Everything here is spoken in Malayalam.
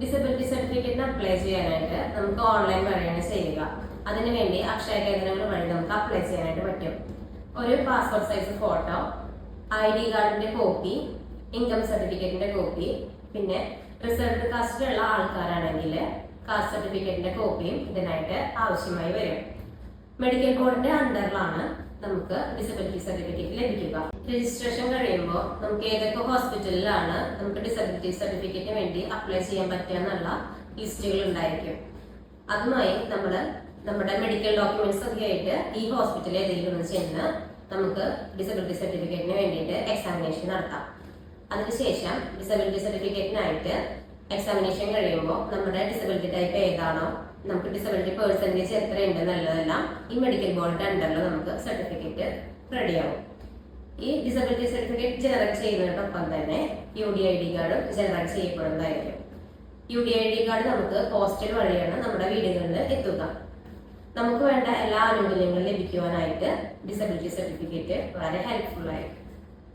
ഡിസബിലിറ്റി സർട്ടിഫിക്കറ്റിന് അപ്ലൈ ചെയ്യാനായിട്ട് നമുക്ക് ഓൺലൈൻ വഴിയാണ് ചെയ്യുക. അതിനുവേണ്ടി അക്ഷയ കേന്ദ്രങ്ങൾ വഴി നമുക്ക് അപ്ലൈ ചെയ്യാനായിട്ട് പറ്റും. ഒരു പാസ്പോർട്ട് സൈസ് ഫോട്ടോ, ID കാർഡിന്റെ കോപ്പി, ഇൻകം സർട്ടിഫിക്കറ്റിന്റെ കോപ്പി, പിന്നെ റിസർവ്ഡ് കാസ്റ്റിലുള്ള ആൾക്കാരാണെങ്കിൽ കാസ്റ്റ് സർട്ടിഫിക്കറ്റിന്റെ കോപ്പിയും ഇതിനായിട്ട് ആവശ്യമായി വരും. മെഡിക്കൽ ബോർഡിന്റെ അണ്ടറിലാണ് നമുക്ക് ഡിസബിലിറ്റി സർട്ടിഫിക്കറ്റ് ലഭിക്കുക. രജിസ്ട്രേഷൻ കഴിയുമ്പോൾ നമുക്ക് ഏതൊക്കെ ഹോസ്പിറ്റലിലാണ് നമുക്ക് ഡിസബിലിറ്റി സർട്ടിഫിക്കറ്റിന് വേണ്ടി അപ്ലൈ ചെയ്യാൻ പറ്റുക എന്നുള്ള ലിസ്റ്റുകൾ ഉണ്ടായിരിക്കും. അതുമായി നമ്മൾ നമ്മുടെ മെഡിക്കൽ ഡോക്യുമെന്റ്സ് ഒക്കെ ആയിട്ട് ഈ ഹോസ്പിറ്റലിൽ ഏതെങ്കിലും ഒന്ന് ചെന്ന് നമുക്ക് ഡിസബിലിറ്റി സർട്ടിഫിക്കറ്റിന് വേണ്ടിയിട്ട് എക്സാമിനേഷൻ നടത്താം. അതിനുശേഷം ഡിസബിലിറ്റി സർട്ടിഫിക്കറ്റിനായിട്ട് എക്സാമിനേഷൻ കഴിയുമ്പോൾ നമ്മുടെ ഡിസബിലിറ്റി ടൈപ്പ് ഏതാണോ, നമുക്ക് ഡിസബിലിറ്റി പെർസെൻറ്റേജ് എത്രയുണ്ട് എന്നുള്ളതെല്ലാം ഈ മെഡിക്കൽ ബോർഡിന്റെ അണ്ടറിൽ നമുക്ക് സർട്ടിഫിക്കറ്റ് റെഡിയാവും. ഈ ഡിസബിലിറ്റി സർട്ടിഫിക്കറ്റ് ജനറേറ്റ് ചെയ്യുന്നതിനോടൊപ്പം തന്നെ UDID കാർഡും ജനറേറ്റ് ചെയ്യപ്പെടുന്നതായിരിക്കും. UDID കാർഡ് നമുക്ക് പോസ്റ്റൽ വഴിയാണ് നമ്മുടെ വീടുകളിൽ എത്തുക. നമുക്ക് വേണ്ട എല്ലാ ആനുകൂല്യങ്ങളും ലഭിക്കുവാനായിട്ട് ഡിസബിലിറ്റി സർട്ടിഫിക്കറ്റ് വളരെ ഹെൽപ്ഫുൾ ആയിരിക്കും.